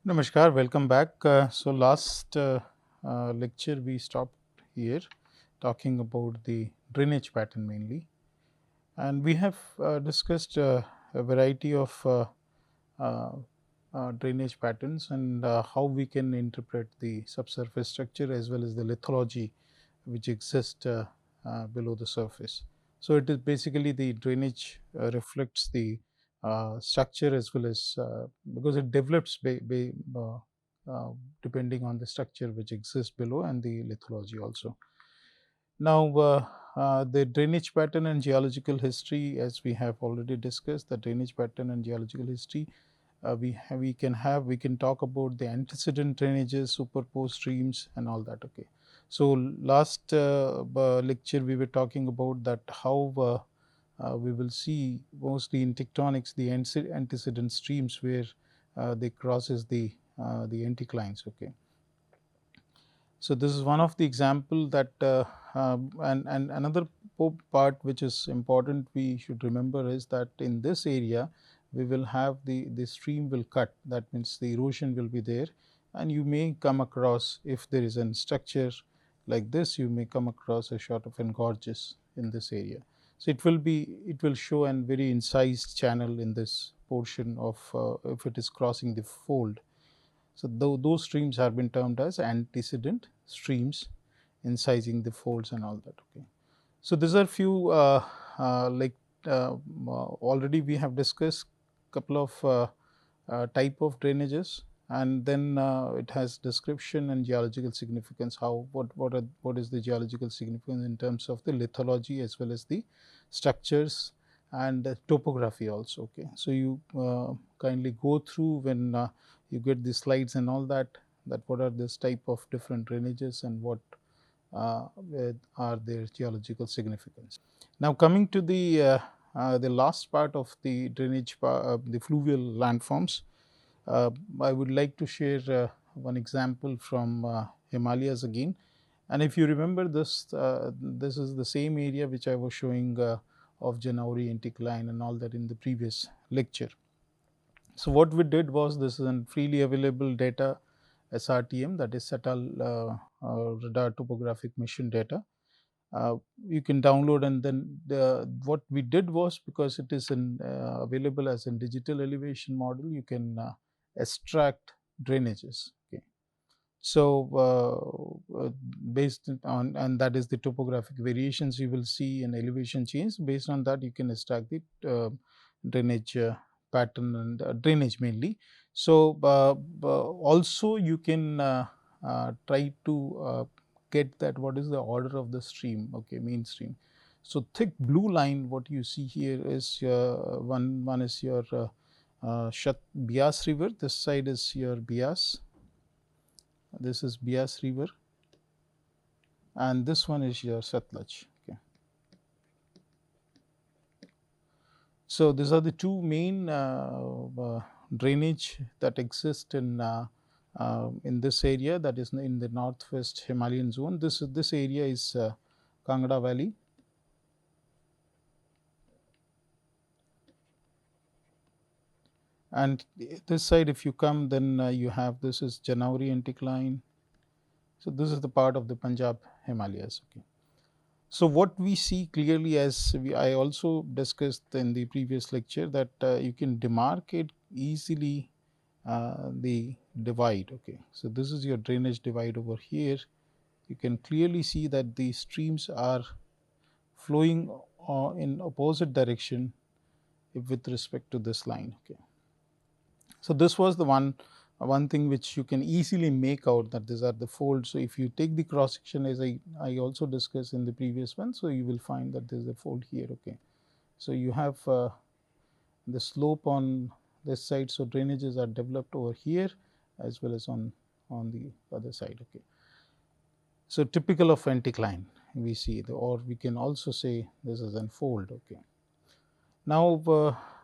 Namaskar, welcome back. So, last lecture we stopped here talking about the drainage pattern mainly, and we have discussed a variety of uh, drainage patterns and how we can interpret the subsurface structure as well as the lithology which exist below the surface. So, it is basically the drainage reflects the structure as well as because it develops depending on the structure which exists below and the lithology also. Now, the drainage pattern and geological history, as we have already discussed, the drainage pattern and geological history, we can talk about the antecedent drainages, superposed streams, and all that. Okay, so last lecture we were talking about that how we will see mostly in tectonics the antecedent streams where they crosses the anticlines. Okay, so this is one of the example that and another part which is important we should remember is that in this area we will have the stream will cut, that means the erosion will be there, and you may come across, if there is a structure like this, you may come across a sort of an gorges in this area. So it will show a very incised channel in this portion of if it is crossing the fold. So, those streams have been termed as antecedent streams, incising the folds and all that. Okay. So, these are few like already we have discussed couple of type of drainages, and then it has description and geological significance. How what is the geological significance in terms of the lithology as well as the structures and topography also. Okay, so you kindly go through when you get the slides and all that. That what are this type of different drainages and what are their geological significance. Now, coming to the last part of the drainage, the fluvial landforms, I would like to share one example from Himalayas again. And if you remember this, this is the same area which I was showing of Janauri anticline and all that in the previous lecture. So, what we did was this is a freely available data SRTM, that is Satellite Radar Topographic Mission data. You can download, and then what we did was, because it is available as a digital elevation model, you can extract drainages. Okay. So, based on, and that is the topographic variations you will see in elevation change. Based on that, you can extract the drainage pattern and drainage mainly. So, also you can try to get that what is the order of the stream, okay, mean stream. So, thick blue line what you see here is one is your Bias river, this side is your Bias, this is Bias river, and this one is your Satluj. Okay. So, these are the two main drainage that exist in this area, that is in the northwest Himalayan zone. This area is Kangra Valley. And this side if you come, then you have, this is Janauri anticline. So, this is the part of the Punjab Himalayas. Okay. So, what we see clearly, as I also discussed in the previous lecture, that you can demarcate easily the divide. Okay. So, this is your drainage divide over here. You can clearly see that the streams are flowing in opposite direction with respect to this line. Okay. So, this was the one thing which you can easily make out, that these are the folds. So, if you take the cross section, as I also discussed in the previous one, so you will find that there is a fold here. Okay. So, you have the slope on this side. So, drainages are developed over here as well as on the other side. Okay. So, typical of anticline we see, or we can also say this is an fold. Okay. Now,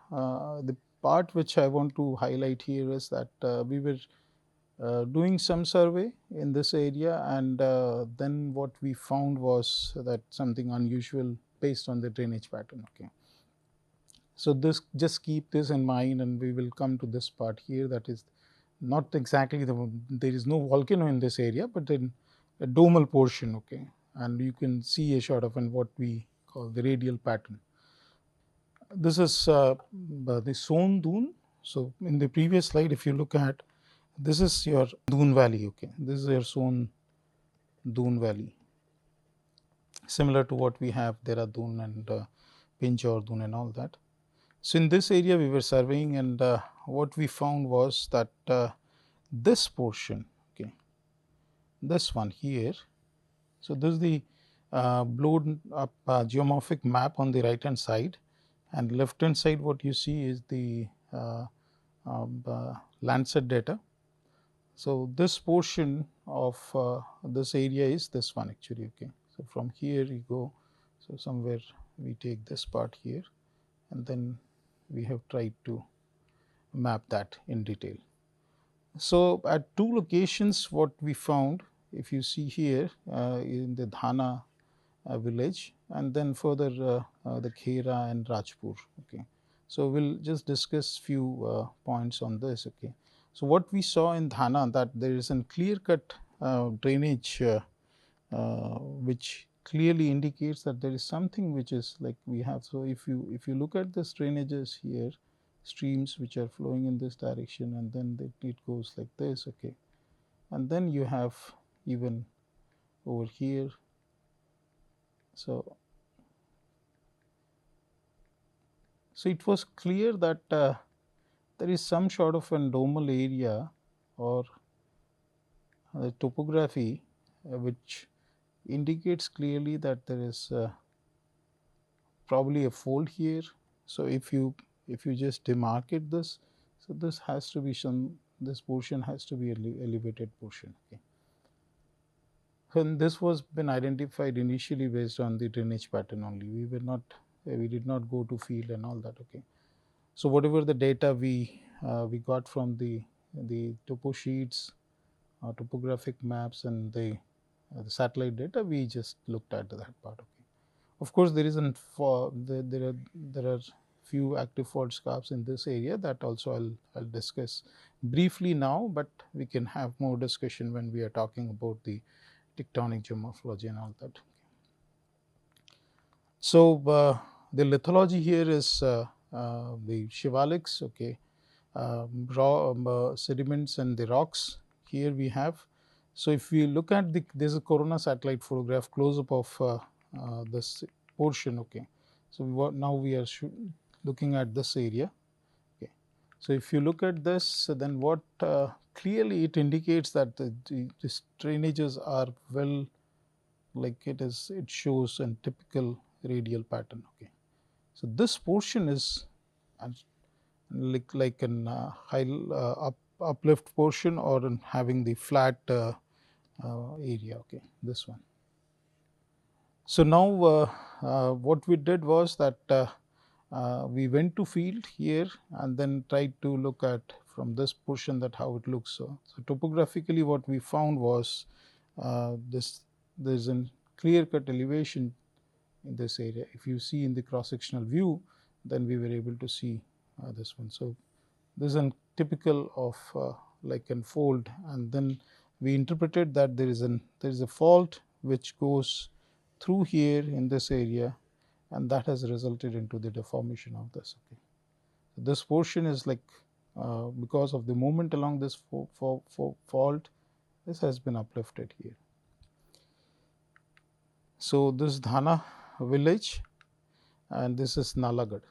the part which I want to highlight here is that we were doing some survey in this area, and then what we found was that something unusual based on the drainage pattern. Okay. So, this just keep this in mind, and we will come to this part here, that is not exactly there is no volcano in this area, but then a domal portion, okay, and you can see a sort of an what we call the radial pattern. This is the Son Dune. So in the previous slide, if you look at, this is your Dune Valley, okay, this is your Son Dune Valley, similar to what we have Dehradun and Pinjore Dune and all that. So in this area we were surveying, and what we found was that this portion, okay, this one here. So this is the blown up geomorphic map on the right hand side, and left hand side what you see is the Landsat data. So this portion of this area is this one actually, okay. So from here you go, so somewhere we take this part here, and then we have tried to map that in detail. So at two locations what we found, if you see here in the Dhana village, and then further the Khera and Rajpur, okay. So we'll just discuss few points on this, okay. So what we saw in Dhana, that there is a clear cut drainage which clearly indicates that there is something which is like we have. So if you look at this drainages here, streams which are flowing in this direction, and then it goes like this, okay, and then you have even over here. So it was clear that there is some sort of an domal area or topography which indicates clearly that there is probably a fold here. So if you just demarcate this, so this has to be this portion has to be elevated portion, okay. And this was been identified initially based on the drainage pattern only. We did not go to field and all that, okay. So whatever the data we got from the topo sheets, topographic maps, and the satellite data, we just looked at that part, okay. Of course, there isn't there are few active fault scarps in this area that also I'll discuss briefly now, but we can have more discussion when we are talking about the tectonic geomorphology and all that. So the lithology here is the shivalics, okay, raw sediments and the rocks here we have. So if we look at this is a corona satellite photograph close up of this portion, okay. So now we are looking at this area, okay. So if you look at this, then what clearly it indicates that these drainages are well, like it shows a typical radial pattern, okay. So this portion is like an high uplift portion, or having the flat area, okay, this one. So now what we did was that we went to field here and then tried to look at from this portion that how it looks. So topographically what we found was there's a clear cut elevation in this area. If you see in the cross sectional view, then we were able to see this one. So this is a typical of like an fold, and then we interpreted that there is a fault which goes through here in this area, and that has resulted into the deformation of this, okay. This portion is like because of the movement along this fault, this has been uplifted here. So this Dhana village, and this is Nalagad,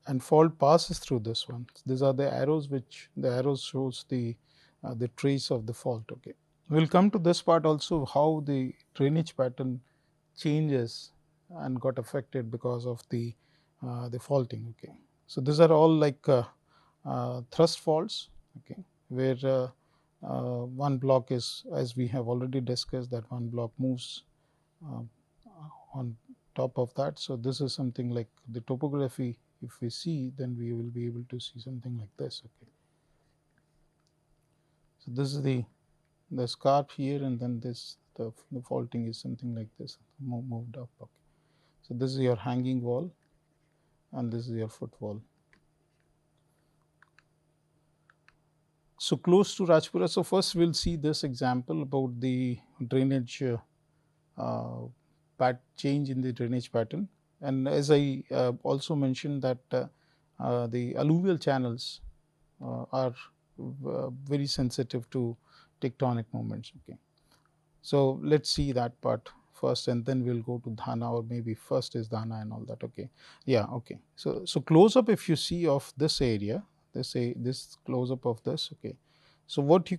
and fault passes through this one. These are the arrows, which the arrows shows the trace of the fault, okay. We will come to this part also, how the drainage pattern changes and got affected because of the faulting, okay. So these are all like thrust faults, okay, where one block is, as we have already discussed, that one block moves on top of that. So this is something like the topography. If we see, then we will be able to see something like this, okay. So this is the scarp here, and then this the faulting is something like this, moved up, okay. So this is your hanging wall, and this is your footwall. So close to Rajpura. So first we'll see this example about the drainage uh, change in the drainage pattern. And as I also mentioned that the alluvial channels are very sensitive to tectonic movements. Okay. So let's see that part first, and then we'll go to Dhana, or maybe first is Dhana and all that. Okay. Yeah. Okay. So close up, if you see of this area, this close up of this. Okay. So what you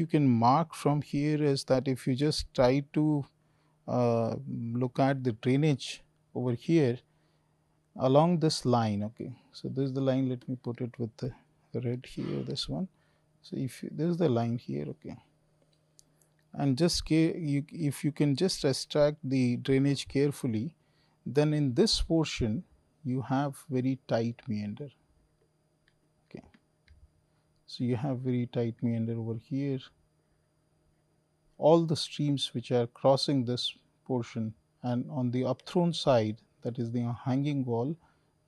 can mark from here is that if you just try to look at the drainage over here along this line. Okay. So this is the line. Let me put it with the red here. This one. So if this is the line here. Okay, and if you can just extract the drainage carefully, then in this portion you have very tight meander. Okay, so you have very tight meander over here. All the streams which are crossing this portion, and on the upthrown side, that is the hanging wall,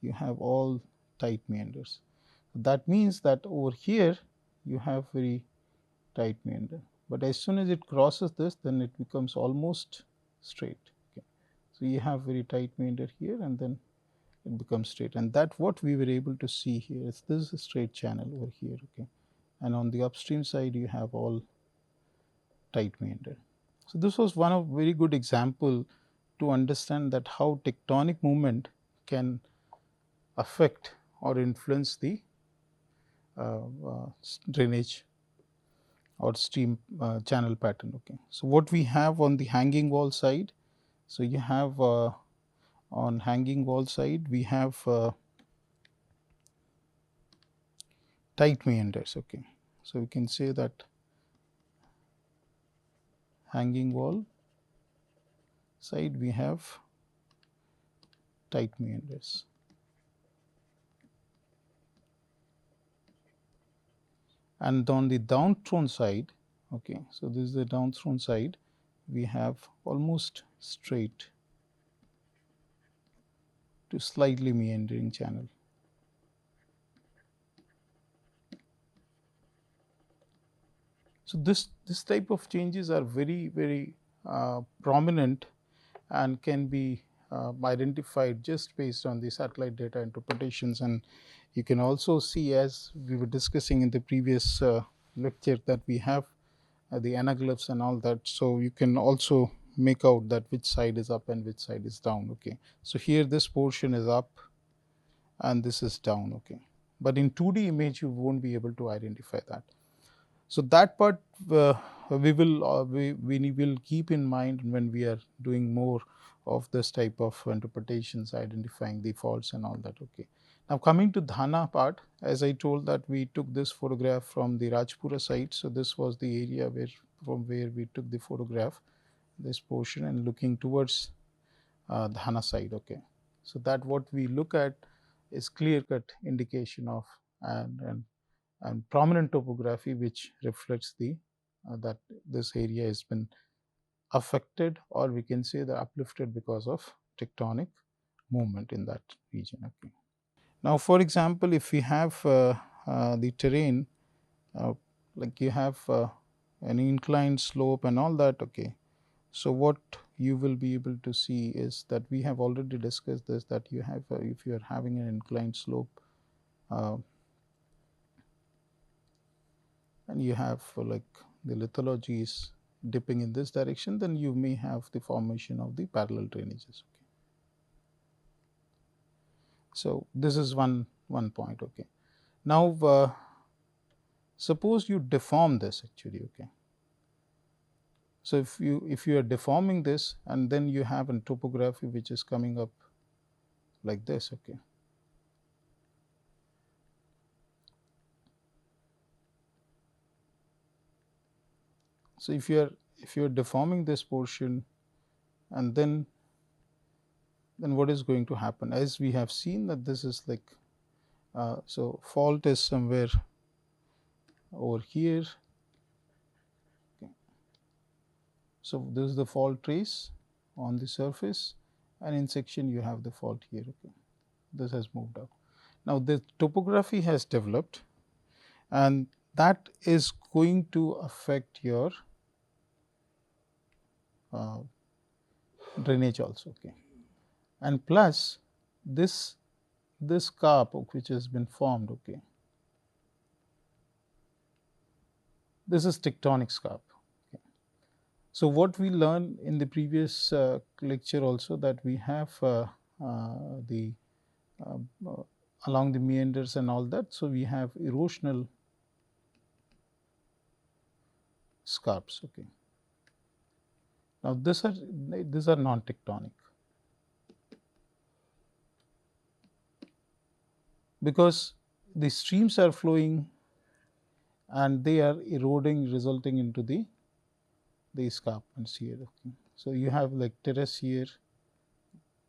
you have all tight meanders. That means that over here you have very tight meander, but as soon as it crosses this, then it becomes almost straight. Okay. So you have very tight meander here, and then it becomes straight, and that what we were able to see here is this is a straight channel over here. Okay, and on the upstream side you have all tight meander. So this was one of very good example to understand that how tectonic movement can affect or influence the drainage or stream channel pattern. Okay, so what we have on the hanging wall side, so you have on hanging wall side we have tight meanders. Okay, so we can say that hanging wall side we have tight meanders, and on the downthrown side. Okay, so this is the downthrown side, we have almost straight to slightly meandering channel. So this type of changes are very prominent and can be identified just based on the satellite data interpretations. And you can also see, as we were discussing in the previous lecture, that we have the anaglyphs and all that. So you can also make out that which side is up and which side is down. Okay, so here this portion is up and this is down. Okay, but in 2D image you won't be able to identify that. So that part we will keep in mind when we are doing more of this type of interpretations, identifying the faults and all that. Okay. Now coming to Dhana part, as I told that we took this photograph from the Rajpura site. So this was the area from where we took the photograph, this portion, and looking towards Dhana side. Okay. So that what we look at is clear cut indication of and prominent topography which reflects the that this area has been affected, or we can say the uplifted because of tectonic movement in that region. Okay. Now, for example, if we have the terrain like you have an inclined slope and all that. Okay, so what you will be able to see is that we have already discussed this, that you have if you are having an inclined slope uh, and you have like the lithology is dipping in this direction, then you may have the formation of the parallel drainages. Okay. So this is one point. Okay. Now suppose you deform this actually. Okay. So if you are deforming this, and then you have a topography which is coming up like this. Okay. So if you are deforming this portion, and then what is going to happen, as we have seen that this is like so fault is somewhere over here. Okay. So this is the fault trace on the surface, and in section you have the fault here. Okay, this has moved up. Now the topography has developed, and that is going to affect your uh, drainage also. Okay, and plus this this carp which has been formed. Okay, this is tectonic scarp. Okay. So what we learned in the previous lecture also, that we have the uh, uh, along the meanders and all that. So we have erosional scarps. Okay. Now these are non-tectonic, because the streams are flowing and they are eroding, resulting into the escarpments here. Okay. So you have like terrace here.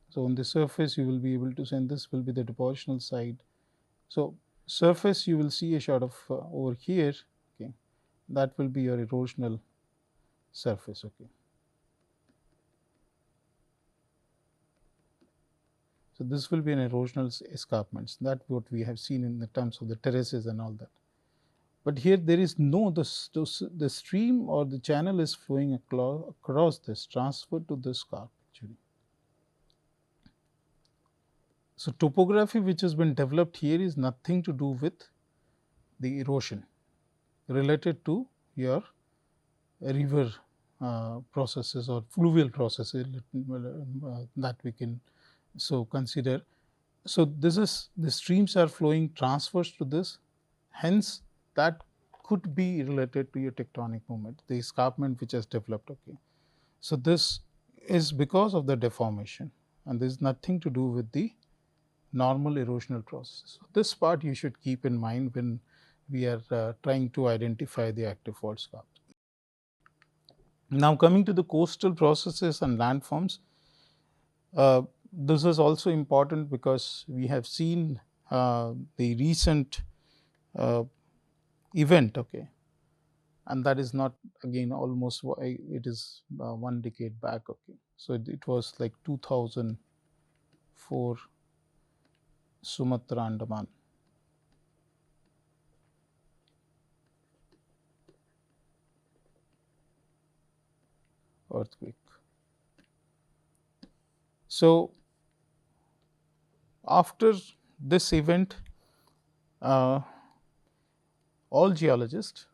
So on the surface you will be able to send, this will be the depositional side. So surface you will see a sort of over here. Okay, that will be your erosional surface. Okay. So this will be an erosional escarpments. That what we have seen in the terms of the terraces and all that. But here there is no the stream or the channel is flowing across this, transferred to this scarp actually. So topography which has been developed here is nothing to do with the erosion related to your river processes or fluvial processes that we can so consider. So this is the streams are flowing transverse to this, hence that could be related to your tectonic movement, the escarpment which has developed. Okay, so this is because of the deformation, and there is nothing to do with the normal erosional process. So this part you should keep in mind when we are trying to identify the active fault scarp. Now coming to the coastal processes and landforms, this is also important because we have seen the recent uh, event. Okay, and that is not again almost it is 1 decade back. Okay, so it was like 2004 Sumatra Andaman earthquake. So after this event, uh, all geologists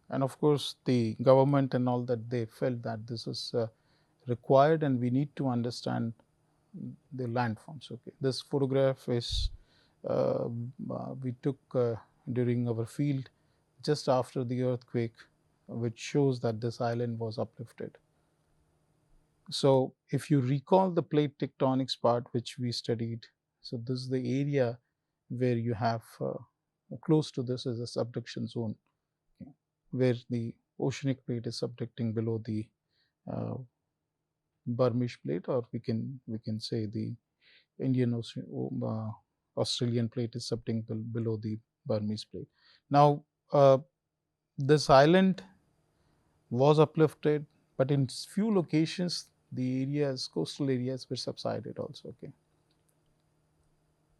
and of course the government and all that, they felt that this is required and we need to understand the landforms. Okay, this photograph is we took during our field just after the earthquake, which shows that this island was uplifted. So if you recall the plate tectonics part which we studied, so this is the area where you have close to this is a subduction zone, okay, where the oceanic plate is subducting below the uh, Burmese plate, or we can say the Indian Ocean, Australian plate is subducting below the Burmese plate. Now, this island was uplifted, but in few locations the areas, coastal areas, were subsided also. Okay.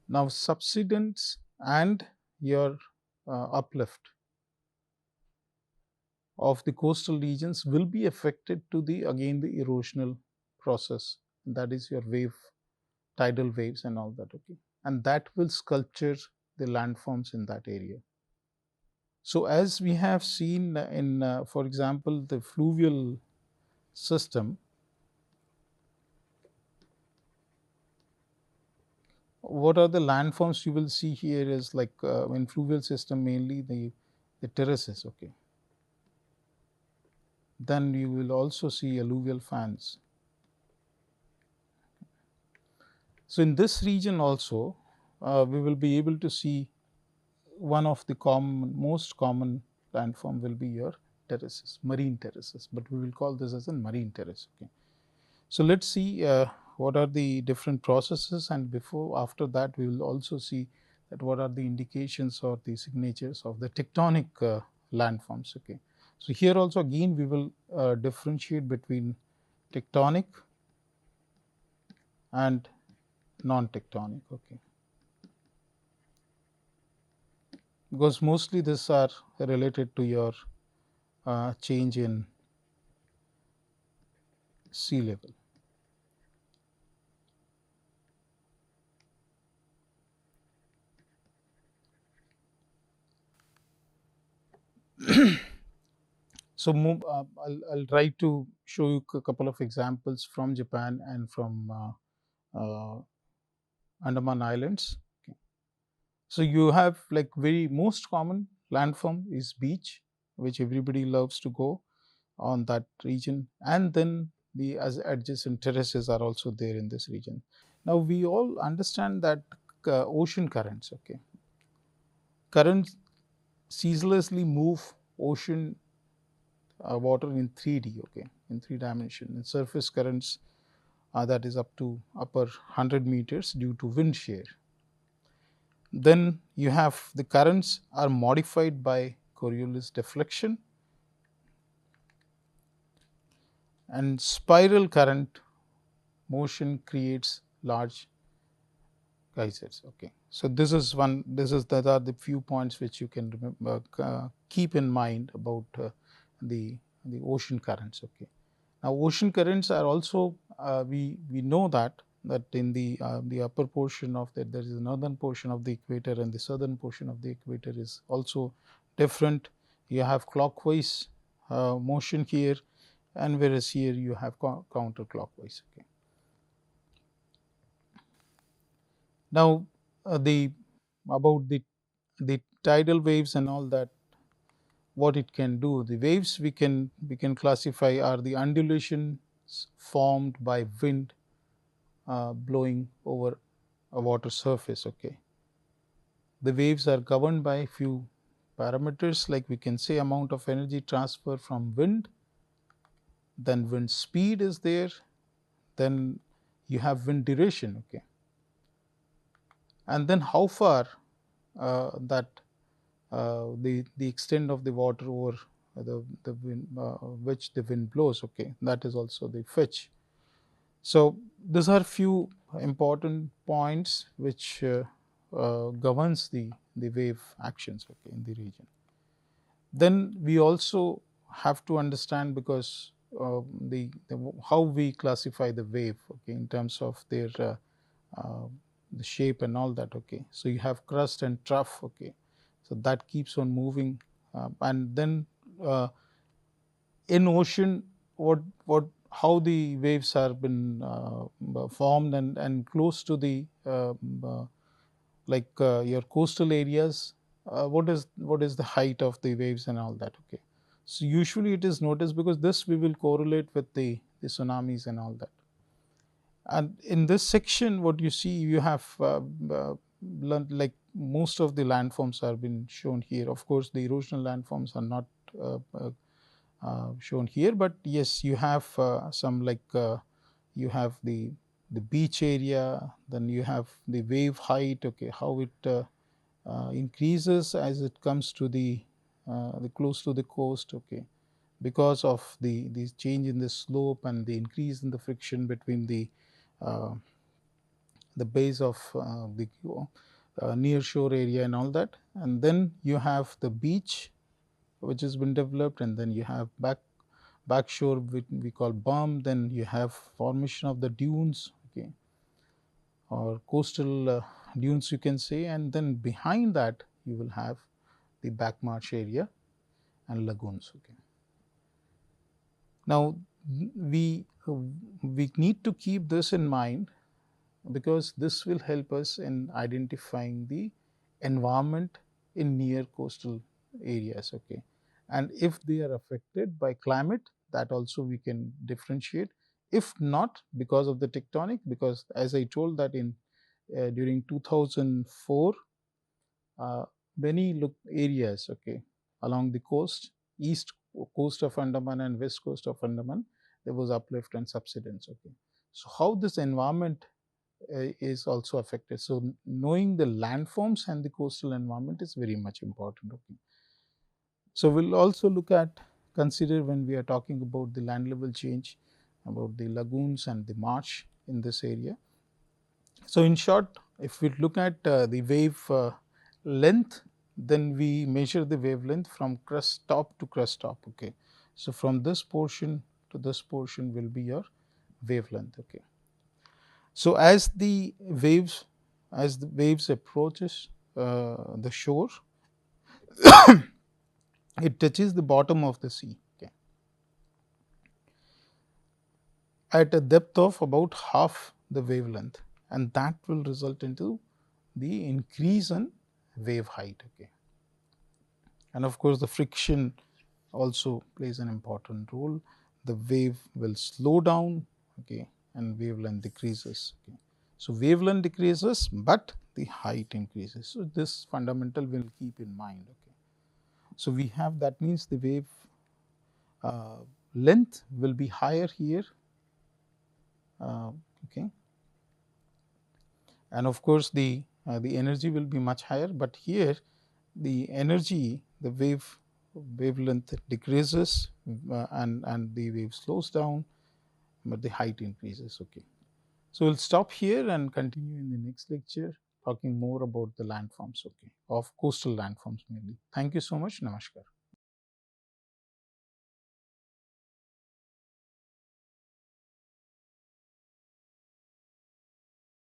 Now, subsidence and your uplift of the coastal regions will be affected to the again the erosional process. That is your wave, tidal waves, and all that. Okay, and that will sculpture the landforms in that area. So, as we have seen in, for example, the fluvial system, what are the landforms you will see here is like in fluvial system mainly the terraces. Okay, then you will also see alluvial fans. So in this region also we will be able to see one of the most common landform will be your terraces, marine terraces, but we will call this as a marine terrace. Okay, so let's see what are the different processes, and before after that we will also see that what are the indications or the signatures of the tectonic landforms. Okay, so here also again we will differentiate between tectonic and non-tectonic. Okay, because mostly these are related to your change in sea level. So, I'll try to show you a couple of examples from Japan and from Andaman Islands. Okay. So, you have like very most common landform is beach, which everybody loves to go on that region, and then the as adjacent terraces are also there in this region. Now, we all understand that ocean currents, okay, currents ceaselessly move ocean water in 3D, okay, in 3 dimension. And surface currents that is up to upper 100 meters due to wind shear. Then you have the currents are modified by Coriolis deflection, and spiral current motion creates large geysers. Okay, so this is one. This is that are the few points which you can remember, keep in mind about the the ocean currents. Okay. Now, ocean currents are also we know that in the upper portion of that there is a northern portion of the equator, and the southern portion of the equator is also different. You have clockwise motion here, and whereas here you have counterclockwise. Okay. Now, the about the tidal waves and all that, what it can do. The waves we can classify are the undulations formed by wind blowing over a water surface. Okay, the waves are governed by few parameters, like we can say amount of energy transfer from wind, then wind speed is there, then you have wind duration. Okay, and then how far that the extent of the water over the wind, which the wind blows. Okay, that is also the fetch. So these are few important points which governs the wave actions, okay, in the region. Then we also have to understand, because the how we classify the wave, okay, in terms of their uh, the shape and all that. Okay, so you have crust and trough. Okay, so that keeps on moving, and then in ocean, what how the waves have been formed, and close to the your coastal areas, what is the height of the waves and all that. Okay, so usually it is noticed, because this we will correlate with the tsunamis and all that. And in this section, what you see, you have like most of the landforms are been shown here. Of course, the erosional landforms are not shown here, but yes, you have some, like you have the beach area, then you have the wave height. Okay, how it increases as it comes to the close to the coast. Okay, because of the change in the slope and the increase in the friction between uh, the base of the near shore area and all that. And then you have the beach which has been developed, and then you have backshore we call berm, then you have formation of the dunes, okay, or coastal dunes you can say, and then behind that you will have the back marsh area and lagoons. Okay, now we need to keep this in mind, because this will help us in identifying the environment in near coastal areas. Okay, and if they are affected by climate, that also we can differentiate. If not because of the tectonic, because as I told that in during 2004, uh, many look areas, okay, along the coast, east coast of Andaman and west coast of Andaman, there was uplift and subsidence. Okay, so how this environment is also affected. So knowing the landforms and the coastal environment is very much important. Okay. So we'll also look at consider when we are talking about the land level change, about the lagoons and the marsh in this area. So in short, if we look at the wave length, then we measure the wavelength from crest top to crest top. Okay. So, from this portion to this portion will be your wavelength. Okay. So, as the waves approaches the shore, it touches the bottom of the sea. Okay. At a depth of about half the wavelength, and that will result into the increase in wave height. Okay. And of course, the friction also plays an important role. The wave will slow down, okay, and wavelength decreases. Okay. So, wavelength decreases, but the height increases. So, this fundamental will keep in mind. Okay. So, we have, that means the wave uh, length will be higher here, okay, and of course, the energy will be much higher, but here the energy, the wavelength decreases, and the wave slows down, but the height increases. Okay. So, we will stop here and continue in the next lecture, talking more about the landforms, okay, of coastal landforms mainly. Thank you so much. Namaskar.